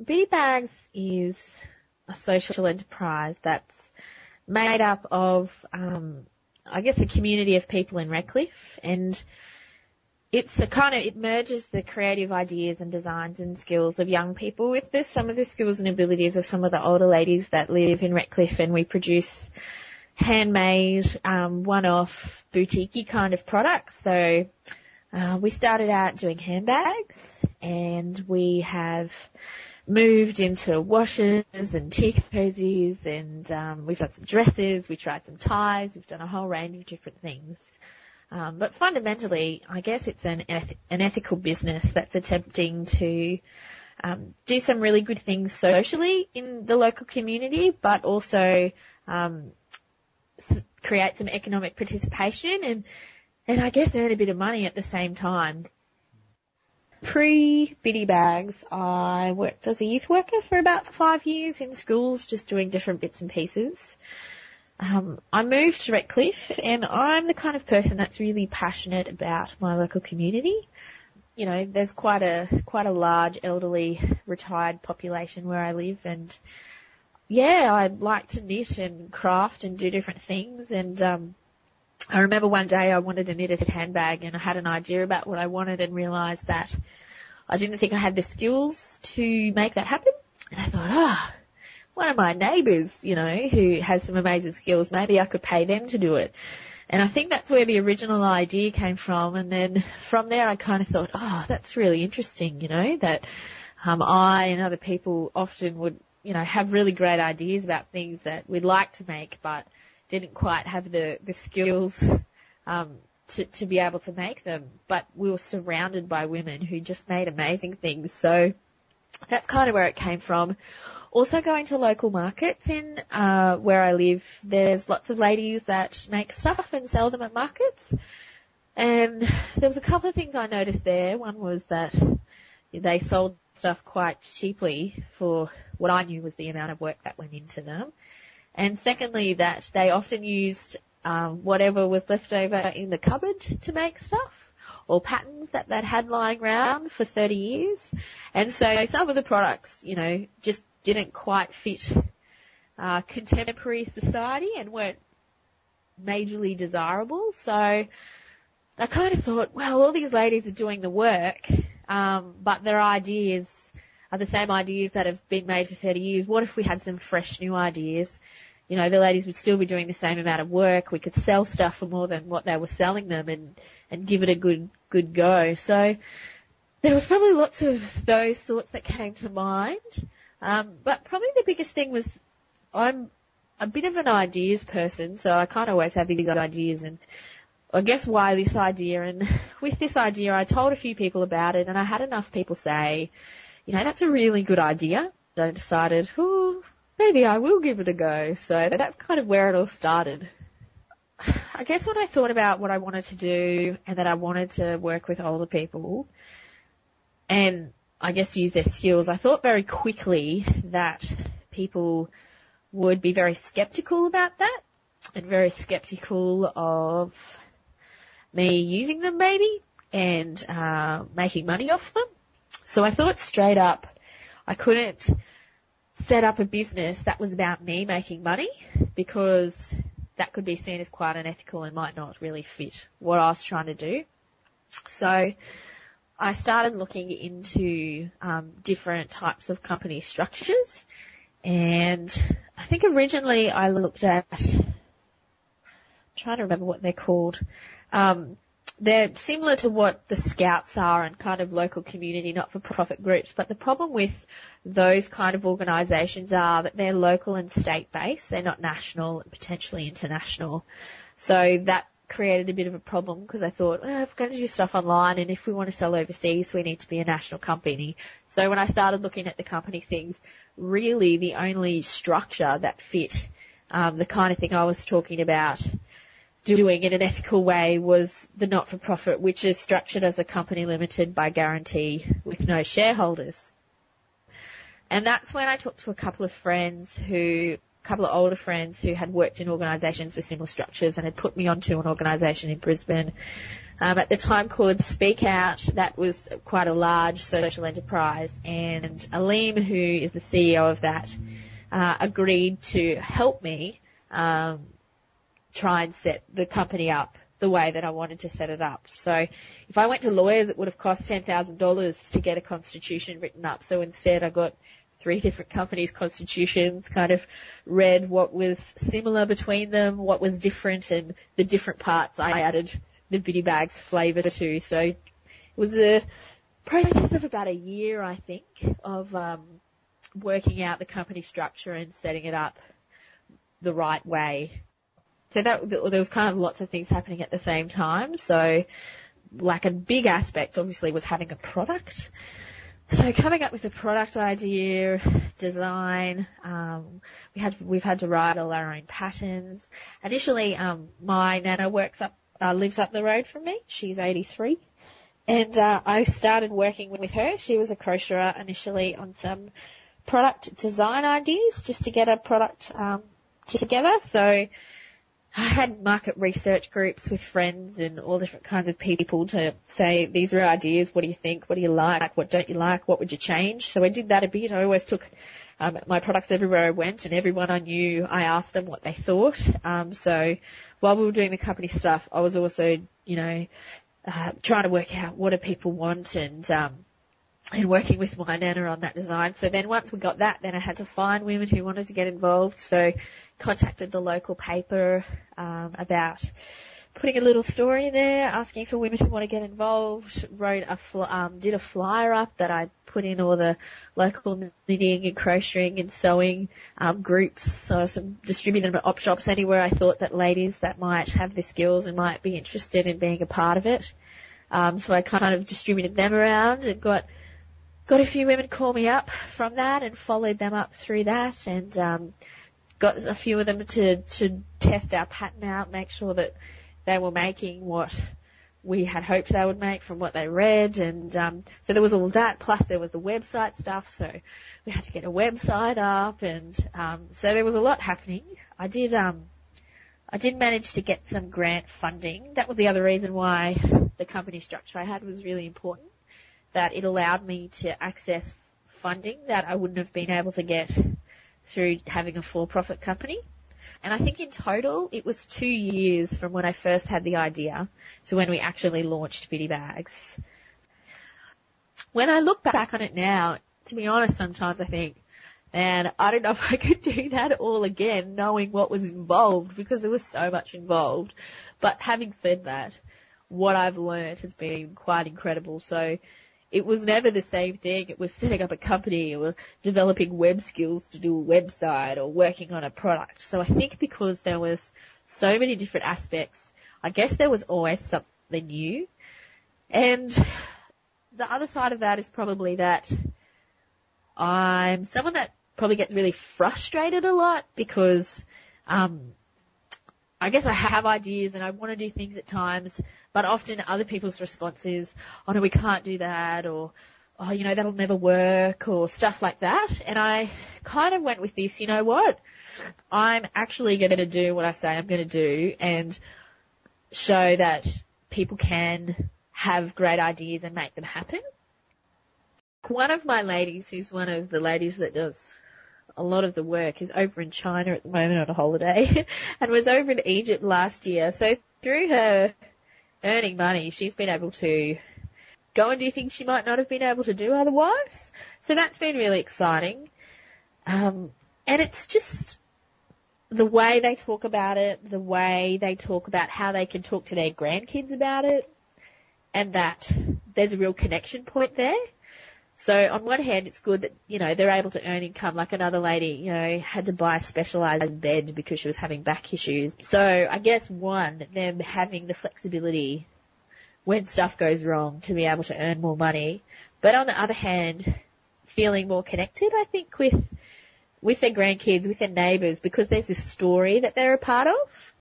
Biddy Bags is a social enterprise that's made up of, I guess, a community of people in Redcliffe, and it merges the creative ideas and designs and skills of young people with some of the skills and abilities of some of the older ladies that live in Redcliffe, and we produce handmade, one-off, boutique-y kind of products. So we started out doing handbags, and we have moved into washers and tea cozies, and we've done some dresses, we tried some ties, we've done a whole range of different things. But fundamentally, I guess it's an ethical business that's attempting to do some really good things socially in the local community, but also create some economic participation and I guess earn a bit of money at the same time. Pre-Biddy Bags, I worked as a youth worker for about 5 years in schools, just doing different bits and pieces. I moved to Redcliffe, and I'm the kind of person that's really passionate about my local community. You know, there's quite a large elderly retired population where I live, and yeah, I like to knit and craft and do different things. And I remember one day I wanted a knitted handbag, and I had an idea about what I wanted and realised that I didn't think I had the skills to make that happen. And I thought, one of my neighbours, you know, who has some amazing skills, maybe I could pay them to do it. And I think that's where the original idea came from. And then from there I kind of thought, that's really interesting, you know, that I and other people often would, you know, have really great ideas about things that we'd like to make, but didn't quite have the skills to be able to make them. But we were surrounded by women who just made amazing things. So that's kind of where it came from. Also going to local markets in where I live, there's lots of ladies that make stuff and sell them at markets. And there was a couple of things I noticed there. One was that they sold stuff quite cheaply for what I knew was the amount of work that went into them. And secondly, that they often used whatever was left over in the cupboard to make stuff, or patterns that they'd had lying around for 30 years. And so some of the products, you know, just didn't quite fit contemporary society and weren't majorly desirable. So I kind of thought, well, all these ladies are doing the work, but their ideas are the same ideas that have been made for 30 years. What if we had some fresh new ideas? You know, the ladies would still be doing the same amount of work. We could sell stuff for more than what they were selling them and give it a good go. So there was probably lots of those thoughts that came to mind. But probably the biggest thing was I'm a bit of an ideas person, so I kind of always have these ideas, and I guess why this idea. And with this idea, I told a few people about it, and I had enough people say, you know, that's a really good idea. So I decided, maybe I will give it a go. So that's kind of where it all started. I guess when I thought about what I wanted to do and that I wanted to work with older people and I guess use their skills, I thought very quickly that people would be very skeptical about that and very skeptical of me using them maybe and making money off them. So I thought straight up I couldn't set up a business that was about me making money, because that could be seen as quite unethical and might not really fit what I was trying to do. So I started looking into different types of company structures, and I think originally I looked at, I'm trying to remember what they're called. They're similar to what the Scouts are and kind of local community not-for-profit groups, but the problem with those kind of organisations are that they're local and state-based. They're not national and potentially international. So that created a bit of a problem, because I thought, if we're going to do stuff online and if we want to sell overseas, we need to be a national company. So when I started looking at the company things, really the only structure that fit the kind of thing I was talking about doing in an ethical way was the not-for-profit, which is structured as a company limited by guarantee with no shareholders. And that's when I talked to a couple of older friends who had worked in organisations with similar structures and had put me onto an organisation in Brisbane at the time called Speak Out. That was quite a large social enterprise, and Aleem, who is the CEO of that, agreed to help me try and set the company up the way that I wanted to set it up. So if I went to lawyers, it would have cost $10,000 to get a constitution written up. So instead I got 3 different companies' constitutions, kind of read what was similar between them, what was different, and the different parts I added the Biddy Bags flavour to. So it was a process of about a year, I think, of working out the company structure and setting it up the right way. So there was kind of lots of things happening at the same time. So like a big aspect obviously was having a product. So coming up with a product idea, design, we've had to write all our own patterns. Initially, my nana lives up the road from me. She's 83. And I started working with her. She was a crocheter initially on some product design ideas just to get a product together. So I had market research groups with friends and all different kinds of people to say, these are ideas, what do you think, what do you like, what don't you like, what would you change? So I did that a bit. I always took my products everywhere I went, and everyone I knew, I asked them what they thought. So while we were doing the company stuff, I was also, trying to work out what do people want, and working with my nana on that design. So then once we got that, then I had to find women who wanted to get involved. So contacted the local paper about putting a little story there, asking for women who want to get involved. Did a flyer up that I put in all the local knitting and crocheting and sewing groups. So I distributed them at op shops anywhere I thought that ladies that might have the skills and might be interested in being a part of it. So I kind of distributed them around and got a few women call me up from that and followed them up through that, and got a few of them to test our pattern out, make sure that they were making what we had hoped they would make from what they read. And so there was all that, plus there was the website stuff, so we had to get a website up, and so there was a lot happening. I did manage to get some grant funding. That was the other reason why the company structure I had was really important, that it allowed me to access funding that I wouldn't have been able to get through having a for-profit company. And I think in total it was 2 years from when I first had the idea to when we actually launched Biddy Bags. When I look back on it now, to be honest, sometimes I think, man, I don't know if I could do that all again, knowing what was involved, because there was so much involved. But having said that, what I've learned has been quite incredible. So it was never the same thing. It was setting up a company or developing web skills to do a website or working on a product. So I think because there was so many different aspects, I guess there was always something new. And the other side of that is probably that I'm someone that probably gets really frustrated a lot because I guess I have ideas and I want to do things at times, but often other people's response is, oh no, we can't do that, or, oh, that'll never work, or stuff like that. And I kind of went with this, you know what? I'm actually going to do what I say I'm going to do and show that people can have great ideas and make them happen. One of my ladies, who's one of the ladies that does a lot of the work, is over in China at the moment on a holiday and was over in Egypt last year. So through her earning money, she's been able to go and do things she might not have been able to do otherwise. So that's been really exciting. And it's just the way they talk about it, the way they talk about how they can talk to their grandkids about it, and that there's a real connection point there. So on one hand, it's good that, they're able to earn income. Like another lady, had to buy a specialised bed because she was having back issues. So I guess them having the flexibility when stuff goes wrong to be able to earn more money. But on the other hand, feeling more connected, I think, with their grandkids, with their neighbours, because there's this story that they're a part of.